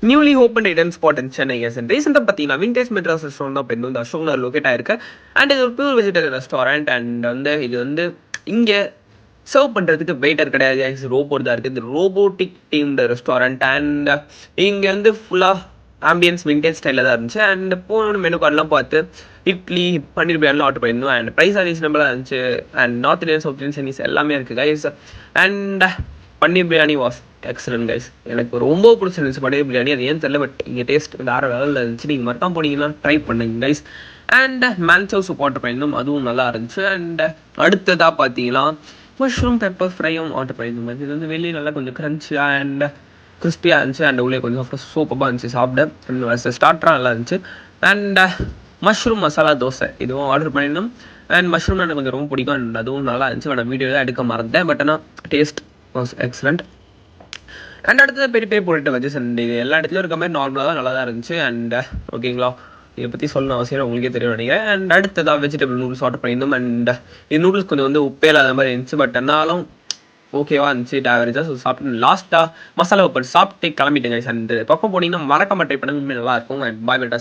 Newly open Aiden spot in Chennai as and ரீசெண்டாக பார்த்தீங்கன்னா vintage Madras restaurant தான் இப்போ இந்த அசோக் நகர் லொக்கேட் ஆயிருக்கு. அண்ட் இது ஒரு பியூர் வெஜிடேரியன் ரெஸ்டாரண்ட். அண்ட் வந்து இது வந்து இங்கே சர்வ் பண்ணுறதுக்கு வெயிட்டர் கிடையாது, ரோபோட் தான் இருக்குது. இந்த ரோபோட்டிக் டீம்டு ரெஸ்டாரண்ட். அண்ட் இங்கே வந்து ஃபுல்லாக ஆம்பியன்ஸ் விண்டேஜ் ஸ்டைலில் தான் இருந்துச்சு. அண்ட் போன மெனு கார்டெலாம் பார்த்து இட்லி பன்னீர் பிரியாணிலாம் ஆர்டர் பண்ணியிருந்தோம். அண்ட் ப்ரைஸ் ரீசனபிளாக இருந்துச்சு. And north Indian south Indian Chinese எல்லாமே இருக்குது guys. And paneer biryani was excellent guys. எனக்கு ரொம்ப பிடிச்சிருந்துச்சு பன்னீர் பிரியாணி. அது ஏன் தெரியல, பட் இங்கே டேஸ்ட் வேறு லெவலில் இருந்துச்சு. நீங்கள் மட்டும் போனீங்கன்னா ட்ரை பண்ணுங்க கைஸ். அண்ட் மேன்சவ் சூப் ஆர்டர் பண்ணியிருந்தோம், அதுவும் நல்லா இருந்துச்சு. அண்ட் அடுத்ததாக பார்த்தீங்கன்னா மஷ்ரூம் பெப்பர் ஃப்ரையும் ஆர்டர் பண்ணியிருந்தோம். இது வந்து வெளியே நல்லா கொஞ்சம் க்ரன்ச்சியாக அண்ட் கிறிஸ்பியாக இருந்துச்சு. அண்ட் உள்ளே கொஞ்சம் சூப்பராக இருந்துச்சு சாப்பிட. ஸ்டார்டராக நல்லா இருந்துச்சு. அண்ட் மஷ்ரூம் மசாலா தோசை இதுவும் ஆர்டர் பண்ணியிருந்தோம். அண்ட் மஷ்ரூம் எனக்கு கொஞ்சம் ரொம்ப பிடிக்கும். அண்ட் அதுவும் நல்லா இருந்துச்சு. நான் வீடியோ தான் எடுக்க மறந்தேன், பட் ஆனால் டேஸ்ட் வாஸ் எக்ஸலண்ட். அண்ட் அடுத்தது பெரிய பெரிய பொருட்டு வச்சு அண்ட் இது எல்லா இடத்துலையும் இருக்க மாதிரி நார்மலாக தான் நல்லா தான் இருந்துச்சு. அண்ட் ஓகேங்களா, இதை பற்றி சொல்லணும் அவசியம் உங்களுக்கே தெரியும் நினைக்கிறேன். அண்ட் அடுத்ததாக வெஜிடபிள் நூடுல்ஸ் ஆர்டர் பண்ணியிருந்தோம். அண்ட் இது நூடுல்ஸ் கொஞ்சம் வந்து உப்பே இல்லாத மாதிரி இருந்துச்சு, பட் என்னாலும் ஓகேவா இருந்துச்சு, ஆவரேஜாக. ஸோ சாப்பிட்டு லாஸ்ட்டாக மசாலா உப்பு சாப்பிட்டு கிளம்பிட்டேங்க. அண்ட் பக்கம் போனீங்கன்னா மறக்காம ட்ரை பண்ண நல்லாயிருக்கும். And bye beta.